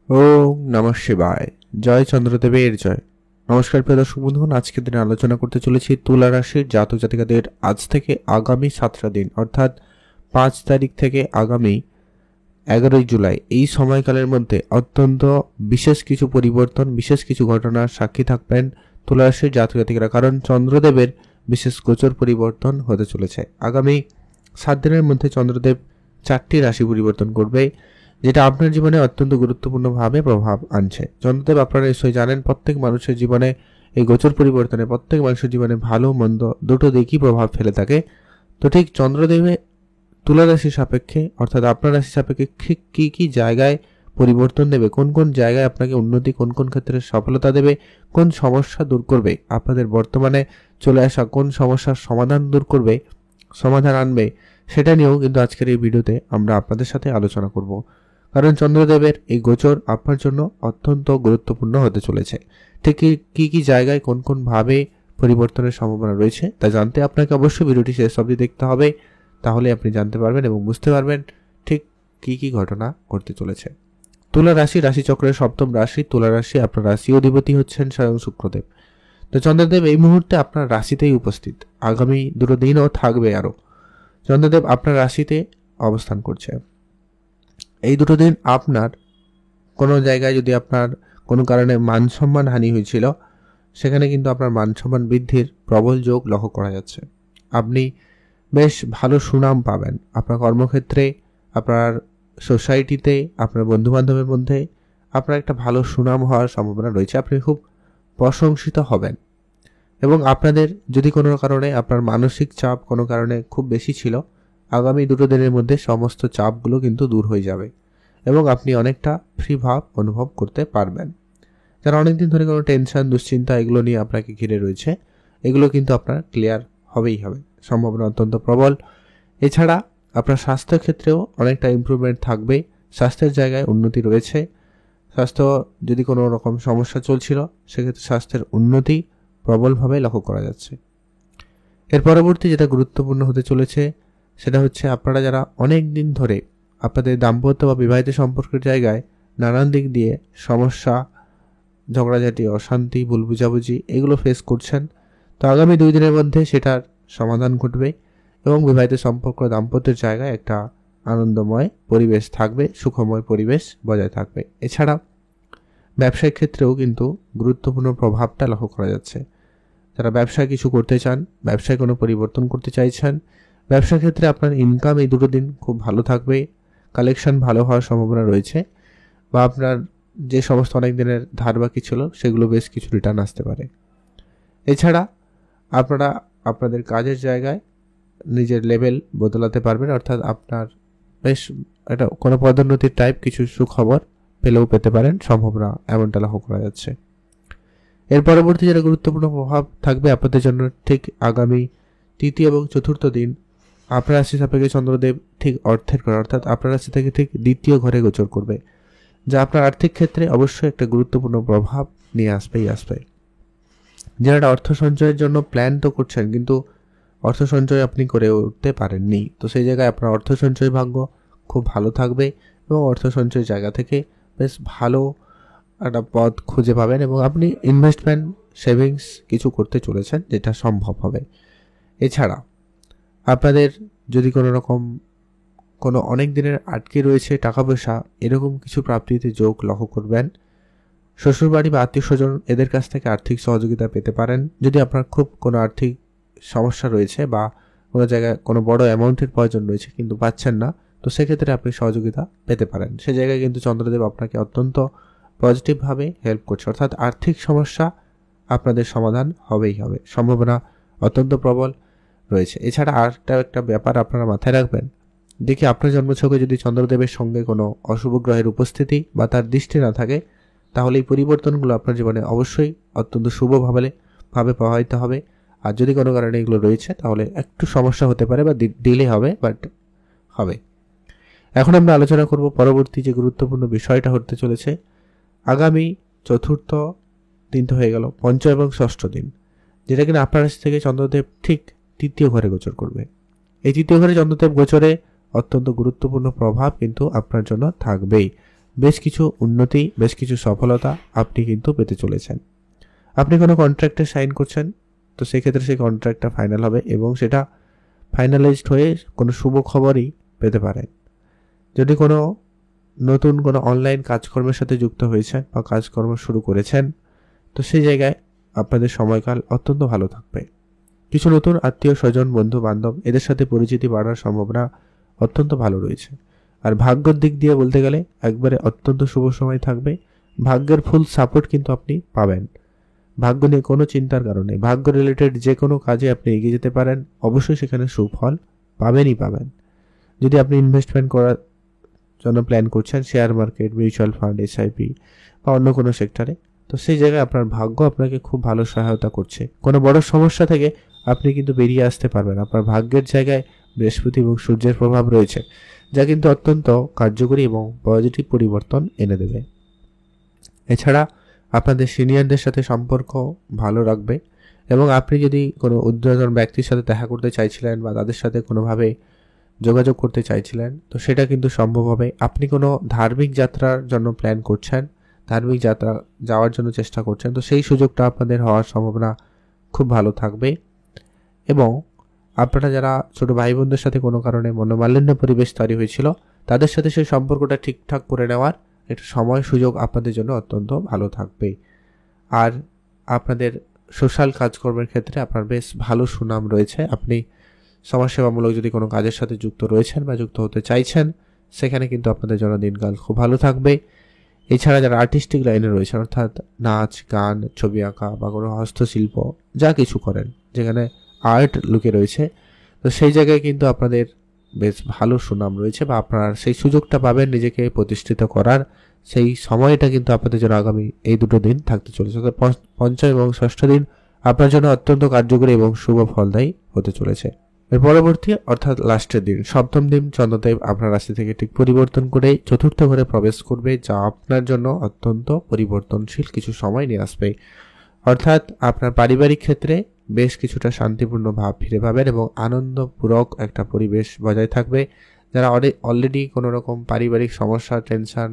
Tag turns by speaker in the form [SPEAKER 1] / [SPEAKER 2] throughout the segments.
[SPEAKER 1] ওম নমঃ শিবায়। জয় চন্দ্রদেবের জয়। নমস্কার প্রিয় দর্শক বন্ধুগণ, আজকের দিনে আলোচনা করতে চলেছি তুলা রাশির জাতক জাতিকাদের আজ থেকে আগামী 7টা দিন অর্থাৎ 5 তারিখ থেকে আগামী 11 জুলাই এই সময়কালের মধ্যে অত্যন্ত বিশেষ কিছু পরিবর্তন, বিশেষ কিছু ঘটনার সাক্ষী থাকবেন তুলা রাশির জাতক জাতিকারা। কারণ চন্দ্রদেবের বিশেষ গোচর পরিবর্তন হতে চলেছে। আগামী 7 দিনের মধ্যে চন্দ্রদেব 4টি রাশি পরিবর্তন করবে, যেটা আপনার জীবনে অত্যন্ত গুরুত্বপূর্ণভাবে প্রভাব আনছে। চন্দ্রদেব আপনারা নিশ্চয়ই জানেন, প্রত্যেক মানুষের জীবনে এই গোচর পরিবর্তনে প্রত্যেক মানুষের জীবনে ভালো মন্দ দুটো দিকই প্রভাব ফেলে থাকে। তো ঠিক চন্দ্রদেবে তুলা রাশি সাপেক্ষে অর্থাৎ আপনার রাশি সাপেক্ষে ঠিক কী কী জায়গায় পরিবর্তন দেবে, কোন কোন জায়গায় আপনাকে উন্নতি, কোন কোন ক্ষেত্রে সফলতা দেবে, কোন সমস্যা দূর করবে, আপনাদের বর্তমানে চলে আসা কোন সমস্যার সমাধান দূর করবে, সমাধান আনবে, সেটা নিয়েও কিন্তু আজকের এই ভিডিওতে আমরা আপনাদের সাথে আলোচনা করব। কারণ চন্দ্রদেবের এই গোচর আপনার জন্য অত্যন্ত গুরুত্বপূর্ণ হতে চলেছে। ঠিক কী কী জায়গায় কোন কোন ভাবে পরিবর্তনের সম্ভাবনা রয়েছে তা জানতে আপনাকে অবশ্যই ভিডিওটি শেষ অবধি দেখতে হবে। তাহলে আপনি জানতে পারবেন এবং বুঝতে পারবেন ঠিক কী কী ঘটনা ঘটতে চলেছে। তুলা রাশি, রাশিচক্রের সপ্তম রাশি তুলা রাশি। আপনার রাশি অধিপতি হচ্ছেন স্বয়ং শুক্রদেব। তো চন্দ্রদেব এই মুহূর্তে আপনার রাশিতেই উপস্থিত, আগামী দুটো দিনও থাকবে। আরও চন্দ্রদেব আপনার রাশিতে অবস্থান করছে। এই দুটো দিন আপনার কোনো জায়গায় যদি আপনার কোনো কারণে মান সম্মান হানি হয়েছিল, সেখানে কিন্তু আপনার মান সম্মান বৃদ্ধির প্রবল যোগ লক্ষ্য করা যাচ্ছে। আপনি বেশ ভালো সুনাম পাবেন আপনার কর্মক্ষেত্রে, আপনার সোসাইটিতে, আপনার বন্ধুবান্ধবের মধ্যে আপনার একটা ভালো সুনাম হওয়ার সম্ভাবনা রয়েছে। আপনি খুব প্রশংসিত হবেন এবং আপনাদের যদি কোনো কারণে আপনার মানসিক চাপ কোনো কারণে খুব বেশি ছিল, আগামী দুটো দিনের মধ্যে সমস্ত চাপগুলো কিন্তু দূর হয়ে যাবে এবং আপনি অনেকটা ফ্রি ভাব অনুভব করতে পারবেন। যারা অনেকদিন ধরে কোনো টেনশন, দুশ্চিন্তা এগুলো নিয়ে আপনাকে ঘিরে রয়েছে, এগুলো কিন্তু আপনার ক্লিয়ার হবেই হবে, সম্ভাবনা অত্যন্ত প্রবল। এছাড়া আপনার স্বাস্থ্য ক্ষেত্রেও অনেকটা ইমপ্রুভমেন্ট থাকবে, স্বাস্থ্যের জায়গায় উন্নতি রয়েছে। স্বাস্থ্য যদি কোনো রকম সমস্যা চলছিল, সেক্ষেত্রে স্বাস্থ্যের উন্নতি প্রবলভাবে লক্ষ্য করা যাচ্ছে। এর পরবর্তী যেটা গুরুত্বপূর্ণ হতে চলেছে সেটা হচ্ছে আপনারা যারা অনেক দিন ধরে আপনাদের দাম্পত্য বা বিবাহিত সম্পর্কের জায়গায় নানান দিক দিয়ে সমস্যা, ঝগড়াঝাটি, অশান্তি, ভুল বুঝাবুঝি এগুলো ফেস করছেন, তো আগামী 2 দিনের মধ্যে সেটার সমাধান ঘটবে এবং বিবাহিত সম্পর্ক, দাম্পত্যের জায়গায় একটা আনন্দময় পরিবেশ থাকবে, সুখময় পরিবেশ বজায় থাকবে। এছাড়া ব্যবসায়িক ক্ষেত্রেও কিন্তু গুরুত্বপূর্ণ প্রভাবটা লক্ষ্য করা যাচ্ছে। যারা ব্যবসায় কিছু করতে চান, ব্যবসায় কোনো পরিবর্তন করতে চাইছেন, ব্যবসার ক্ষেত্রে আপনার ইনকাম এই দুটো দিন খুব ভালো থাকবে, কালেকশন ভালো হওয়ার সম্ভাবনা রয়েছে, বা আপনার যে সমস্ত অনেক দিনের ধার বাকি ছিল সেগুলো বেশ কিছু রিটার্ন আসতে পারে। এছাড়া আপনারা আপনাদের কাজের জায়গায় নিজের লেভেল বদলাতে পারবেন, অর্থাৎ আপনার বেশ একটা কোনো পদোন্নতির টাইপ কিছু সুখবর পেলেও পেতে পারেন, সম্ভাবনা এমনটা লক্ষ্য করা যাচ্ছে। এর পরবর্তী যেটা গুরুত্বপূর্ণ প্রভাব থাকবে আপনাদের জন্য ঠিক আগামী 3য় এবং 4র্থ দিন আপনার রাশি সাপেক্ষে চন্দ্রদেব ঠিক অর্থের ঘরে অর্থাৎ আপনার রাশি থেকে ঠিক 2য় ঘরে গোচর করবে, যা আপনার আর্থিক ক্ষেত্রে অবশ্যই একটা গুরুত্বপূর্ণ প্রভাব নিয়ে আসবে। যারা অর্থ সঞ্চয়ের জন্য প্ল্যান তো করছেন, কিন্তু অর্থ সঞ্চয় আপনি করে উঠতে পারেননি, তো সেই জায়গায় আপনার অর্থ সঞ্চয় ভাগ্য খুব ভালো থাকবে এবং অর্থ সঞ্চয় জায়গা থেকে বেশ ভালো একটা পথ খুঁজে পাবেন এবং আপনি ইনভেস্টমেন্ট, সেভিংস কিছু করতে চলেছেন, যেটা সম্ভব হবে। এছাড়া আপনাদের যদি কোনো রকম কোনো অনেক দিনের আটকে রয়েছে টাকা পয়সা, এরকম কিছু প্রাপ্তিতে যোগ লক্ষ্য করবেন। শ্বশুরবাড়ি বা আত্মীয় স্বজন এদের কাছ থেকে আর্থিক সহযোগিতা পেতে পারেন। যদি আপনার খুব কোনো আর্থিক সমস্যা রয়েছে বা কোনো জায়গায় কোনো বড় অ্যামাউন্টের প্রয়োজন রয়েছে কিন্তু পাচ্ছেন না, তো সেক্ষেত্রে আপনি সহযোগিতা পেতে পারেন। সে জায়গায় কিন্তু চন্দ্রদেব আপনাকে অত্যন্ত পজিটিভভাবে হেল্প করছে, অর্থাৎ আর্থিক সমস্যা আপনাদের সমাধান হবেই হবে, সম্ভাবনা অত্যন্ত প্রবল রয়েছে। এছাড়া একটা ব্যাপার আপনারা মাথায় রাখবেন, দেখি আপনার জন্মছকে যদি চন্দ্রদেবের সঙ্গে কোনো অশুভ গ্রহের উপস্থিতি বা তার দৃষ্টি না থাকে, তাহলে এই পরিবর্তনগুলো আপনার জীবনে অবশ্যই অত্যন্ত শুভভাবে প্রভাবিত হবে। আর যদি কোনো কারণে এগুলো রয়েছে তাহলে একটু সমস্যা হতে পারে বা ডিলে হবে, বাট হবে। এখন আমরা আলোচনা করব পরবর্তী যে গুরুত্বপূর্ণ বিষয়টা হতে চলেছে আগামী 4র্থ দিন তো হয়ে গেল, 5ম এবং 6ষ্ঠ দিন, যেটা কিনা আপনার রাশি থেকে চন্দ্রদেব ঠিক 3য় ঘরে গোচর করবে। এই 3য় ঘরে চন্দ্রদেব গোচরে অত্যন্ত গুরুত্বপূর্ণ প্রভাব কিন্তু আপনার জন্য থাকবেই, বেশ কিছু উন্নতি, বেশ কিছু সফলতা আপনি কিন্তু পেতে চলেছেন। আপনি কোনো কন্ট্রাক্টে সাইন করছেন, তো সেক্ষেত্রে সেই কন্ট্রাক্টটা ফাইনাল হবে এবং সেটা ফাইনালাইজড হয়ে কোনো শুভ খবরই পেতে পারেন। যদি কোনো নতুন কোনো অনলাইন কাজকর্মের সাথে যুক্ত হয়েছেন বা কাজকর্ম শুরু করেছেন, তো সেই জায়গায় আপনাদের সময়কাল অত্যন্ত ভালো থাকবে। কিছু নতুন আত্মীয় স্বজন, বন্ধু বান্ধব, এদের সাথে পরিচিতি বাড়ার সম্ভাবনা অত্যন্ত ভালো রয়েছে। আর ভাগ্যের দিক দিয়ে বলতে গেলে একবারে অত্যন্ত শুভ সময় থাকবে। ভাগ্যের ফুল সাপোর্ট কিন্তু আপনি পাবেন। ভাগ্য নিয়ে কোনো চিন্তার কারণে, ভাগ্য রিলেটেড যে কোনো কাজে আপনি এগিয়ে যেতে পারেন, অবশ্যই সেখানে সুফল পাবেনই পাবেন। যদি আপনি ইনভেস্টমেন্ট করার জন্য প্ল্যান করছেন, share market, mutual fund, SIP বা অন্য কোনো সেক্টরে, তো সেই জায়গায় আপনার ভাগ্য আপনাকে খুব ভালো সহায়তা করছে। কোনো বড় সমস্যা থেকে আপনি কিন্তু বেরিয়ে আসতে পারবেন। আপনার ভাগ্যের জায়গায় বৃহস্পতি এবং সূর্যের প্রভাব রয়েছে, যা কিন্তু অত্যন্ত কার্যকরী এবং পজিটিভ পরিবর্তন এনে দেবে। এছাড়া আপনাদের সিনিয়রদের সাথে সম্পর্ক ভালো রাখবে এবং আপনি যদি কোনো ঊর্ধ্বতন ব্যক্তির সাথে দেখা করতে চাইছিলেন বা তাদের সাথে কোনোভাবে যোগাযোগ করতে চাইছিলেন, তো সেটা কিন্তু সম্ভব হবে। আপনি কোনো ধার্মিক যাত্রার জন্য প্ল্যান করছেন, ধার্মিক যাত্রা যাওয়ার জন্য চেষ্টা করছেন, তো সেই সুযোগটা আপনাদের হওয়ার সম্ভাবনা খুব ভালো থাকবে। এবং আপনারা যারা ছোট ভাই বোনদের সাথে কোনো কারণে মনোমালিন্য পরিবেশ তৈরি হয়েছিল, তাদের সাথে সেই সম্পর্কটা ঠিকঠাক করে নেওয়ার একটা সময় সুযোগ আপনাদের জন্য অত্যন্ত ভালো থাকবে। আর আপনাদের সোশ্যাল কাজকর্মের ক্ষেত্রে আপনার বেশ ভালো সুনাম রয়েছে। আপনি সমাজসেবামূলক যদি কোনো কাজের সাথে যুক্ত রয়েছেন বা যুক্ত হতে চাইছেন, সেখানে কিন্তু আপনাদের জন্য দিনকাল খুব ভালো থাকবে। এছাড়া যারা আর্টিস্টিক লাইনে রয়েছেন, অর্থাৎ নাচ, গান, ছবি আঁকা বা কোনো হস্তশিল্প যা কিছু করেন, যেখানে আর্ট লুকে রয়েছে, তো সেই জায়গায় কিন্তু আপনাদের বেশ ভালো সুনাম রয়েছে বা আপনারা সেই সুযোগটা পাবেন নিজেকে প্রতিষ্ঠিত করার। সেই সময়টা কিন্তু আপনাদের জন্য আগামী এই দুটো দিন থাকতে চলেছে। অর্থাৎ পঞ্চম এবং ষষ্ঠ দিন আপনার জন্য অত্যন্ত কার্যকরী এবং শুভ ফলদায়ী হতে চলেছে। এর পরবর্তী অর্থাৎ লাস্টের দিন, সপ্তম দিন, চন্দ্রদেব আপনার রাশি থেকে ঠিক পরিবর্তন করে চতুর্থ ঘরে প্রবেশ করবে, যা আপনার জন্য অত্যন্ত পরিবর্তনশীল কিছু সময় নিয়ে আসবে। অর্থাৎ আপনার পারিবারিক ক্ষেত্রে বেশ কিছুটা শান্তিপূর্ণ ভাব ফিরে পাবেন এবং আনন্দপূরক একটা পরিবেশ বজায় থাকবে। যারা অলরেডি কোনো রকম পারিবারিক সমস্যা, টেনশন,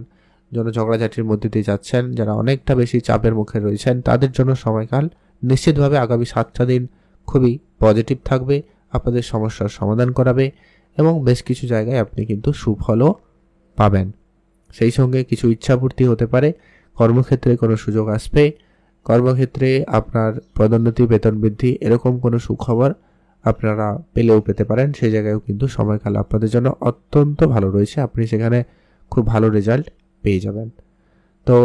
[SPEAKER 1] জন্য ঝগড়াঝাটির মধ্যে দিয়ে যাচ্ছেন, যারা অনেকটা বেশি চাপের মুখে রয়েছেন, তাদের জন্য সময়কাল নিশ্চিতভাবে আগামী 7টা দিন খুবই পজিটিভ থাকবে, আপনাদের সমস্যার সমাধান করাবে এবং বেশ কিছু জায়গায় আপনি কিন্তু সুফলও পাবেন। সেই সঙ্গে কিছু ইচ্ছাপূর্তি হতে পারে, কর্মক্ষেত্রে কোনো সুযোগ আসবে, কর্মক্ষেত্রে আপনার পদোন্নতি, বেতন বৃদ্ধি, এরকম কোনো সুখবর আপনারা পেলেও পেতে পারেন। সেই জায়গায়ও কিন্তু সময়কাল আপনাদের জন্য অত্যন্ত ভালো রয়েছে, আপনি সেখানে খুব ভালো রেজাল্ট পেয়ে যাবেন। তো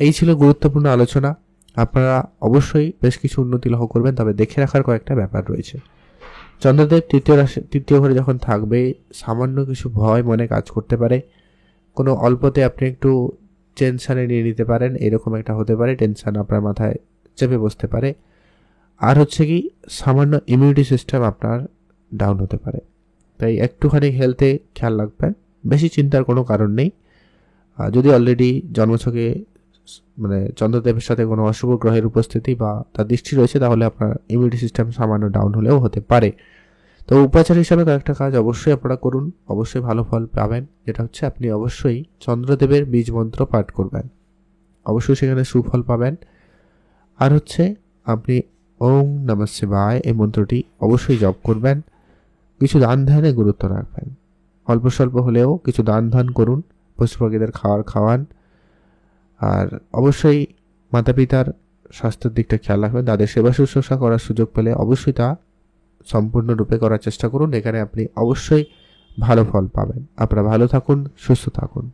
[SPEAKER 1] এই ছিল গুরুত্বপূর্ণ আলোচনা। আপনারা অবশ্যই বেশ কিছু উন্নতি লক্ষ্য করবেন, তবে দেখে রাখার কয়েকটা ব্যাপার রয়েছে। চন্দ্রদেব তৃতীয় ঘরে যখন থাকবে, সামান্য কিছু ভয় মনে কাজ করতে পারে, কোনো অল্পতে আপনি একটু টেনশানে নিয়ে নিতে পারেন, এরকম একটা হতে পারে, টেনশান আপনার মাথায় চেপে বসতে পারে। আর হচ্ছে কি, সামান্য ইমিউনিটি সিস্টেম আপনার ডাউন হতে পারে, তাই একটুখানি হেলথে খেয়াল রাখবেন। বেশি চিন্তার কোনো কারণ নেই। যদি অলরেডি জন্মছকে চন্দ্রদেবের সাথে কোনো অশুভ গ্রহের উপস্থিতি বা তার দৃষ্টি রয়েছে, তাহলে আপনার ইমিউনিটি সিস্টেম সামান্য ডাউন হলেও হতে পারে। তো উপাচার হিসাবে কয়েকটা কাজ অবশ্যই আপনারা করুন, অবশ্যই ভালো ফল পাবেন। যেটা হচ্ছে, আপনি অবশ্যই চন্দ্রদেবের বীজ মন্ত্র পাঠ করবেন, অবশ্যই সেখানে সুফল পাবেন। আর হচ্ছে, আপনি ওম নমঃ শিবায় এই মন্ত্রটি অবশ্যই জপ করবেন। কিছু দান ধ্যানে গুরুত্ব রাখবেন, অল্প স্বল্প হলেও কিছু দান ধ্যান করুন, পশু পাখিদের খাওয়ান। আর অবশ্যই মাতা পিতার স্বাস্থ্যের দিকটা খেয়াল রাখবেন, তাদের সেবা শুশ্রূষা করার সুযোগ পেলে অবশ্যই তা সম্পূর্ণরূপে করার চেষ্টা করুন। এখানে আপনি অবশ্যই ভালো ফল পাবেন। আপনারা ভালো থাকুন, সুস্থ থাকুন।